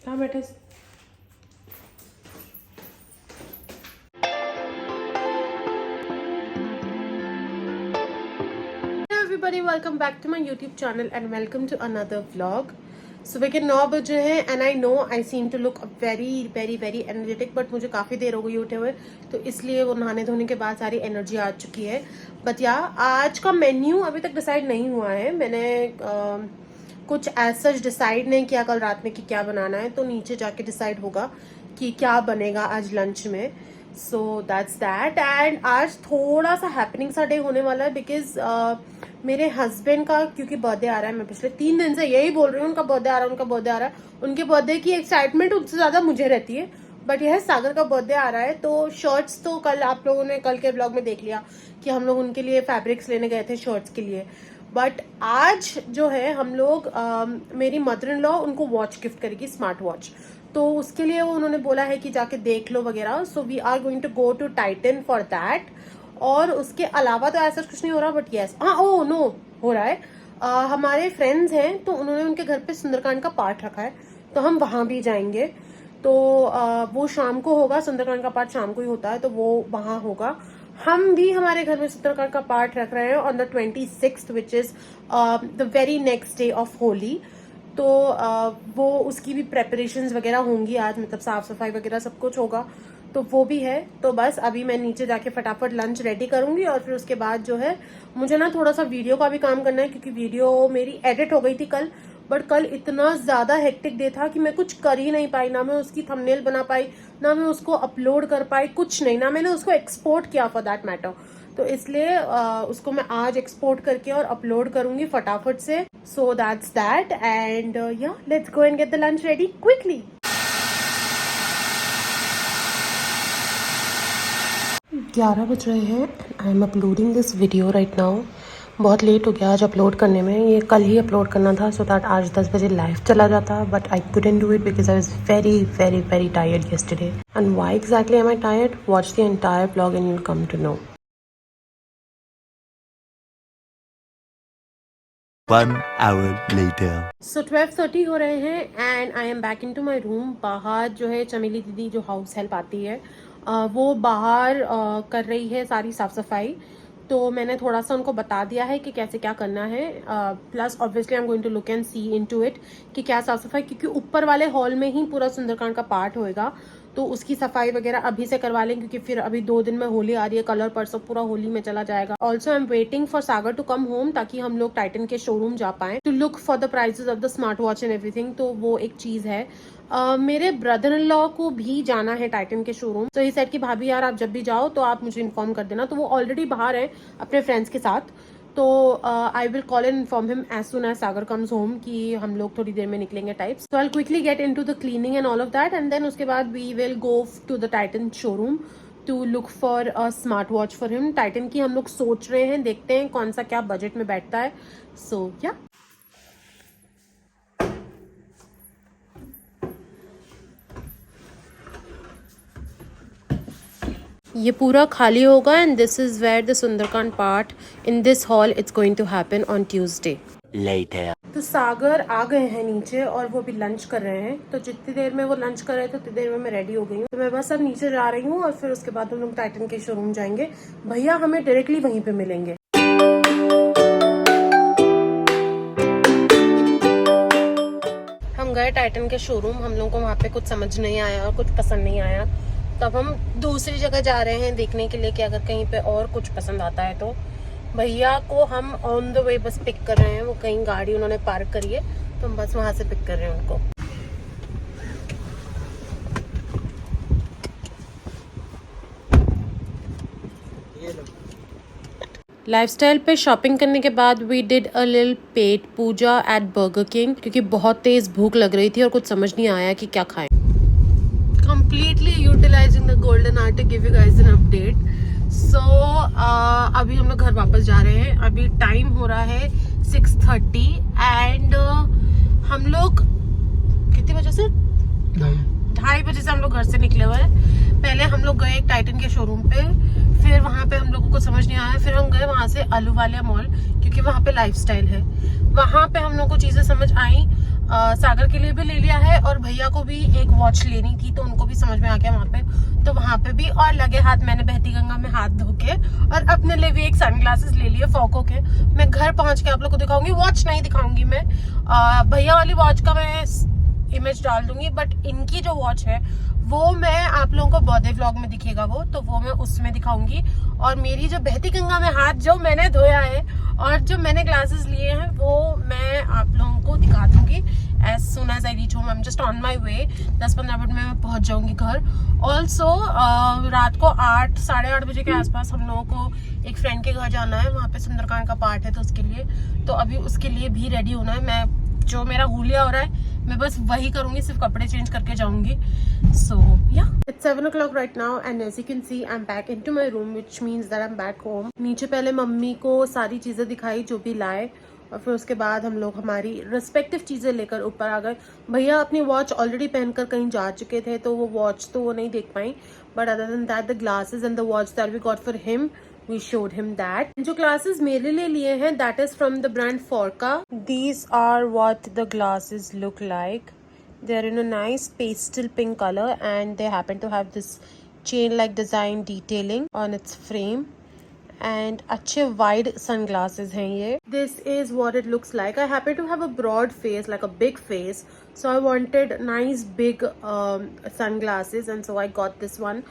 कहाँ बैठे? Everybody, welcome back to my YouTube channel and welcome to another vlog. सुबह के 9 बजे हैं and I know I seem to look very energetic, but मुझे काफ़ी देर हो गई उठे हुए, तो इसलिए वो नहाने धोने के बाद सारी एनर्जी आ चुकी है. बट या आज का मेन्यू अभी तक डिसाइड नहीं हुआ है. मैंने कुछ एज सच डिसाइड नहीं किया कल रात में कि क्या बनाना है, तो नीचे जाके डिसाइड होगा कि क्या बनेगा आज लंच में. So that's that. एंड आज थोड़ा सा हैपनिंग सा डे होने वाला है बिकॉज मेरे हस्बैंड का क्योंकि बर्थडे आ रहा है. मैं पिछले 3 दिन से यही बोल रही हूँ उनका बर्थडे आ रहा है, उनका बर्थडे आ रहा है. उनके बर्थडे की एक्साइटमेंट उनसे ज्यादा मुझे रहती है. बट यह सागर का बर्थडे आ रहा है, तो शर्ट्स तो कल आप लोगों ने कल के ब्लॉग में देख लिया कि हम लोग उनके लिए फैब्रिक्स लेने गए थे शर्ट्स के लिए. बट आज जो है हम लोग मेरी मदर इन लॉ उनको वॉच गिफ्ट करेगी, स्मार्ट वॉच. तो उसके लिए वो उन्होंने बोला है कि जाके देख लो वगैरह. So we are going to go to Titan for that. और उसके अलावा तो ऐसा कुछ नहीं हो रहा. बट यस, हाँ, ओ नो, हो रहा है. हमारे फ्रेंड्स हैं तो उन्होंने उनके घर पे सुंदरकांड का पाठ रखा है, तो हम वहां भी जाएंगे. तो वो शाम को होगा. सुंदरकांड का पाठ शाम को ही होता है, तो वो वहां होगा. हम भी हमारे घर में सुंदरकांड का पाठ रख रहे हैं on the 26th which is the very next day of Holi. तो वो उसकी भी प्रेपरेशंस वगैरह होंगी आज, मतलब साफ सफाई वगैरह सब कुछ होगा, तो वो भी है. तो बस अभी मैं नीचे जाके फटाफट लंच रेडी करूंगी और फिर उसके बाद जो है मुझे ना थोड़ा सा वीडियो का भी काम करना है, क्योंकि वीडियो मेरी एडिट हो गई थी कल. बट कल इतना ज्यादा हेक्टिक डे था कि मैं कुछ कर ही नहीं पाई. ना मैं उसकी थंबनेल बना पाई, ना मैं उसको अपलोड कर पाई, कुछ नहीं. ना मैंने उसको एक्सपोर्ट किया फॉर दैट मैटर. तो इसलिए उसको मैं आज एक्सपोर्ट करके और अपलोड करूंगी फटाफट से. So that's that. एंड या let's go and get the lunch ready quickly. 11 बज रहे हैं. I am uploading this video right now. बहुत लेट हो गया आज अपलोड करने में. ये कल ही अपलोड करना था सो दैट आज 10 बजे लाइव चला जाता. But I couldn't do it because I was very tired yesterday. And why exactly am I tired? Watch the entire vlog and you will come to know. 1 hour later. So 12:30 हो रहे हैं and I am back into my room. बाहर जो है चमेली दीदी जो house help आती है वो बाहर कर रही है सारी साफ सफाई. तो मैंने थोड़ा सा उनको बता दिया है कि कैसे क्या करना है. Plus obviously I am going to look and see into it कि क्या साफ सफाई, क्योंकि ऊपर वाले हॉल में ही पूरा सुंदरकांड का पाठ होएगा, तो उसकी सफाई वगैरह अभी से करवा लें, क्योंकि फिर अभी 2 दिन में होली आ रही है. कल और परसों पूरा होली में चला जाएगा. Also I am waiting for Sagar to come home, ताकि हम लोग टाइटन के शोरूम जा पाए to look for the prices of the smart watch and everything. तो वो एक चीज है. मेरे ब्रदर इन लॉ को भी जाना है टाइटन के शोरूम. तो ये सेट की भाभी यार आप जब भी जाओ तो आप मुझे इन्फॉर्म कर देना. तो वो ऑलरेडी बाहर है अपने फ्रेंड्स के साथ. तो I will call and inform him as soon as Sagar comes home कि हम लोग थोड़ी देर में निकलेंगे types. So I will quickly get into the cleaning and all of that, and then उसके बाद we will go to the Titan showroom to look for a smart watch for him. Titan की हम लोग सोच रहे हैं, देखते हैं कौन सा क्या बजट में बैठता है. सो या ये पूरा खाली होगा and this is where the Sundarkand part in this hall it's going to happen on Tuesday. Later. तो सागर आ गए हैं नीचे और वो भी लंच कर रहे हैं. तो जितनी देर में वो लंच कर रहे थे उतनी देर में मैं रेडी हो गई हूँ. तो मैं बस अब नीचे जा रही हूँ और फिर उसके बाद हम लोग टाइटन के शोरूम जाएंगे. भैया हमें डायरेक्टली वहीं पे मिलेंगे. हम गए टाइटन के शोरूम. हम लोगों को वहाँ पे कुछ समझ नहीं आया और कुछ पसंद नहीं आया. तब हम दूसरी जगह जा रहे हैं देखने के लिए कि अगर कहीं पे और कुछ पसंद आता है. तो भैया को हम ऑन द वे बस पिक कर रहे हैं. वो कहीं गाड़ी उन्होंने पार्क करी है, तो हम बस वहां से पिक कर रहे हैं उनको. लाइफस्टाइल पे शॉपिंग करने के बाद वी डिड अ लिटिल पेट पूजा एट बर्गर किंग, क्योंकि बहुत तेज भूख लग रही थी और कुछ समझ नहीं आया कि क्या खाएं. Completely utilizing the golden hour to give you guys an update. So अभी हम लोग घर वापस जा रहे हैं. अभी टाइम हो रहा है 6:30 एंड हम लोग कितने बजे से 2:30 बजे से हम लोग घर से निकले हुए हैं. पहले हम लोग गए टाइटन के शोरूम पे, फिर वहाँ पे हम लोगों को समझ नहीं आया. फिर हम गए वहाँ से आलूवालिया मॉल, क्योंकि वहाँ पे लाइफस्टाइल है. वहाँ पे हम लोग को चीजें समझ आई. सागर के लिए भी ले लिया है और भैया को भी एक वॉच लेनी थी, तो उनको भी समझ में आ गया वहाँ पे, तो वहाँ पे भी। और लगे हाथ मैंने बहती गंगा में हाथ धो के और अपने लिए भी एक सनग्लासेस ले लिए फोको के। मैं घर पहुँच के आप लोग को दिखाऊंगी, वॉच नहीं दिखाऊंगी मैं। भैया वाली वॉच का मैं इमेज डाल दूंगी, बट इनकी जो वॉच है वो मैं आप लोगों को बर्थडे व्लॉग में दिखेगा वो मैं उसमें दिखाऊंगी। और मेरी जो बहती गंगा में हाथ जो मैंने धोया है और जो मैंने ग्लासेस लिए हैं वो मैं आप लोगों को दिखा दूंगी as soon as I reach home. I am just on my way, 10-15 minute में मैं पहुंच जाऊंगी घर। ऑल्सो रात को 8 साढ़े 8 बजे के आसपास हम लोगों को एक फ्रेंड के घर जाना है, वहाँ पे सुंदरकांड का पार्ट है, तो उसके लिए तो अभी उसके लिए भी रेडी होना है। मैं जो मेरा हुलिया हो रहा है मैं बस वही करूंगी, सिर्फ कपड़े चेंज करके जाऊंगी। सो या it's 7 o'clock right now and as you can see I'm back into my room which means that I'm back home। नीचे पहले मम्मी को सारी चीजें दिखाई जो भी लाए और फिर उसके बाद हम लोग हमारी रिस्पेक्टिव चीजें लेकर ऊपर आ गए। भैया अपनी वॉच ऑलरेडी पहनकर कहीं जा चुके थे, तो वो वॉच तो वो नहीं देख पाई, but other than that the glasses and the watch that we got for him we showed him that। जो glasses मेरे लिए लिए हैं that is from the brand Forca। These are what the glasses look like। They're in a nice pastel pink color and they happen to have this chain like design detailing on its frame and अच्छे wide sunglasses हैं ये। This is what it looks like। I happen to have a broad face like a big face, so I wanted nice big sunglasses and so I got this one।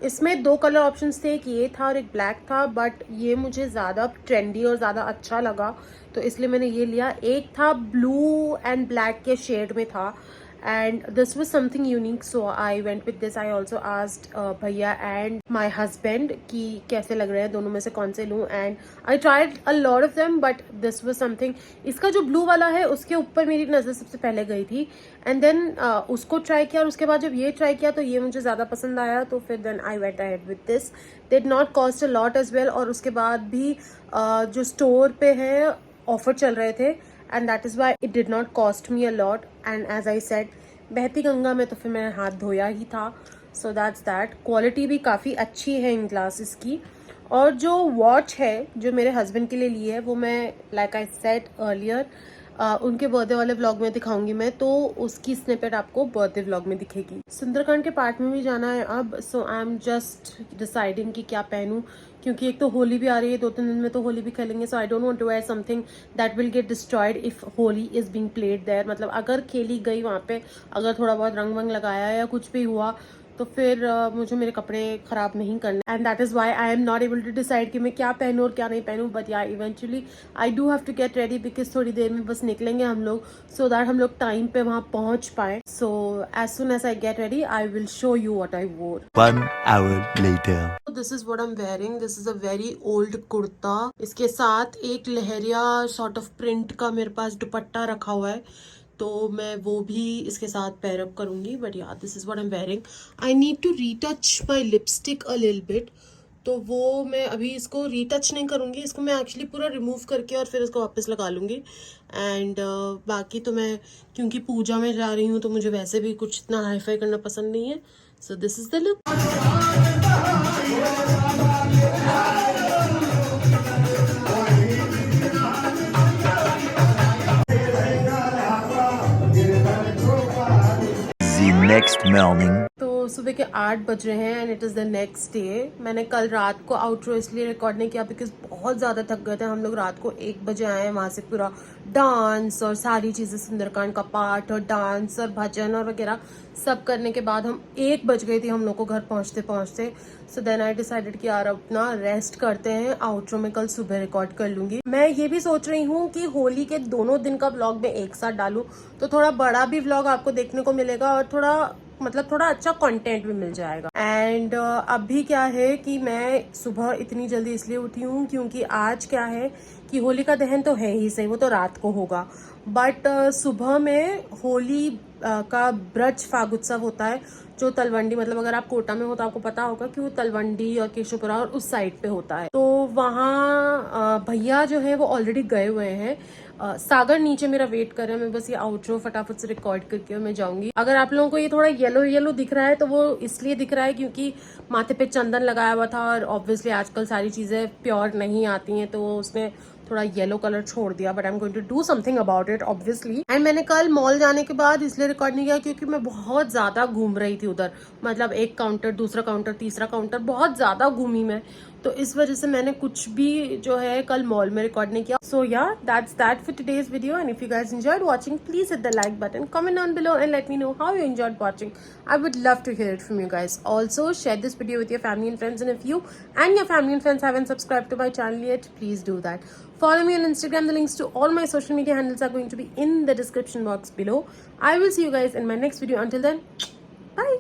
इसमें 2 colour options थे, एक ये था और एक black था, but ये मुझे ज़्यादा ट्रेंडी और ज़्यादा अच्छा लगा तो इसलिए मैंने ये लिया। एक था ब्लू एंड ब्लैक के शेड में था and this was something unique, so I went with this। I also asked भैया and my husband कि कैसे लग रहे हैं, दोनों में से कौन से लूँ, and I tried a lot of them but this was something। इसका जो ब्लू वाला है उसके ऊपर मेरी नज़र सबसे पहले गई थी and then उसको ट्राई किया और उसके बाद जब ये ट्राई किया तो ये मुझे ज़्यादा पसंद आया, तो फिर then I went ahead with this। Did not cost a lot as well और उसके बाद भी जो स्टोर पे है ऑफर चल रहे थे and that is why it did not cost me a lot and as I said बहती गंगा में तो फिर मैंने हाथ धोया ही था, so that's that। क्वालिटी भी काफ़ी अच्छी है इन ग्लासेस की। और जो वॉच है जो मेरे हस्बैंड के लिए ली है वो मैं लाइक आई सेड अर्लियर उनके बर्थडे वाले व्लॉग में दिखाऊंगी मैं, तो उसकी स्निपेट आपको बर्थडे व्लॉग में दिखेगी। सुंदरकांड के पार्ट में भी जाना है अब, सो आई एम जस्ट डिसाइडिंग कि क्या पहनूं, क्योंकि एक तो होली भी आ रही है, 2-3 दिन में तो होली भी खेलेंगे, so I don't want to wear something that will get destroyed if Holi is being played there. मतलब अगर खेली गई वहाँ पे, अगर थोड़ा बहुत रंग वंग लगाया या कुछ भी हुआ तो फिर मुझे मेरे कपड़े खराब नहीं करने, and that is why I am not able to decide कि मैं क्या पहनूं और क्या नहीं पहनूं। But yeah eventually I do have to get ready because थोड़ी देर में बस निकलेंगे हम लोग, सो दैट हम लोग टाइम पे वहाँ पहुँच पाए। So as soon as I get ready I will show you what I wore. 1 hour later। This is what I am wearing. This is a very old kurta, इसके साथ एक लहरिया सॉर्ट ऑफ प्रिंट का मेरे पास दुपट्टा रखा हुआ है, तो मैं वो भी इसके साथ पेयर अप करूंगी। But yeah this is what I am wearing. I need to retouch my lipstick a little bit, तो वो मैं अभी इसको रीटच नहीं करूंगी, इसको मैं एक्चुअली पूरा रिमूव करके और फिर इसको वापस लगा लूंगी। एंड बाकी तो मैं क्योंकि पूजा में जा रही हूँ तो मुझे वैसे भी कुछ इतना हाईफाई करना पसंद नहीं है। So this is the look. Next morning। तो सुबह के 8 बज रहे हैं and it is the next day. मैंने कल रात को आउटरो इसलिए रिकॉर्ड नहीं किया बिकॉज बहुत ज़्यादा थक गए थे हम लोग। रात को 1 बजे आए हैं वहाँ से, पूरा डांस और सारी चीज़ें, सुंदरकांड का पाठ और डांस और भजन और वगैरह सब करने के बाद हम 1 बज गई थी हम लोग को घर पहुँचते पहुँचते। सो देन आई डिसाइडेड कि यार अपना रेस्ट करते हैं, आउटरो में कल सुबह रिकॉर्ड कर लूँगी। मैं ये भी सोच रही हूँ कि होली के दोनों दिन का व्लॉग मैं एक साथ डालूँ, तो थोड़ा बड़ा भी व्लॉग आपको देखने को मिलेगा और थोड़ा अच्छा कंटेंट भी मिल जाएगा। एंड अभी क्या है कि मैं सुबह इतनी जल्दी इसलिए उठी हूँ क्योंकि आज क्या है कि होलिका दहन तो है ही सही, वो तो रात को होगा, बट सुबह में होली का ब्रज फागुत्सव होता है जो तलवंडी, मतलब अगर आप कोटा में हो तो आपको पता होगा कि वो तलवंडी और केशवपुरा और उस साइड पे होता है। तो वहाँ भैया जो है वो ऑलरेडी गए हुए हैं। सागर नीचे मेरा वेट कर रहा है, मैं बस ये आउटरो फटाफट से रिकॉर्ड करके और मैं जाऊंगी। अगर आप लोगों को ये थोड़ा येलो येलो दिख रहा है तो वो इसलिए दिख रहा है क्योंकि माथे पे चंदन लगाया हुआ था और ऑब्वियसली आजकल सारी चीज़ें प्योर नहीं आती हैं, तो उसमें थोड़ा येलो कलर छोड़ दिया, but I am going to do something about it obviously. And मैंने कल मॉल जाने के बाद इसलिए रिकॉर्ड नहीं किया क्योंकि मैं बहुत ज्यादा घूम रही थी उधर, मतलब एक काउंटर, दूसरा काउंटर, तीसरा काउंटर, बहुत ज्यादा घूमी मैं, तो इस वजह से मैंने कुछ भी जो है कल मॉल में रिकॉर्ड नहीं किया। सो या that's that for today's video, and if you guys enjoyed watching please hit the like button, comment down below and let me know how you enjoyed watching. I would love to hear it from you guys. Also share this video with your family and friends, and if you and your family and friends haven't subscribed to my channel yet, please do that. Follow me on Instagram. The links to all my social media handles are going to be in the description box below. I will see you guys in my next video. Until then, bye.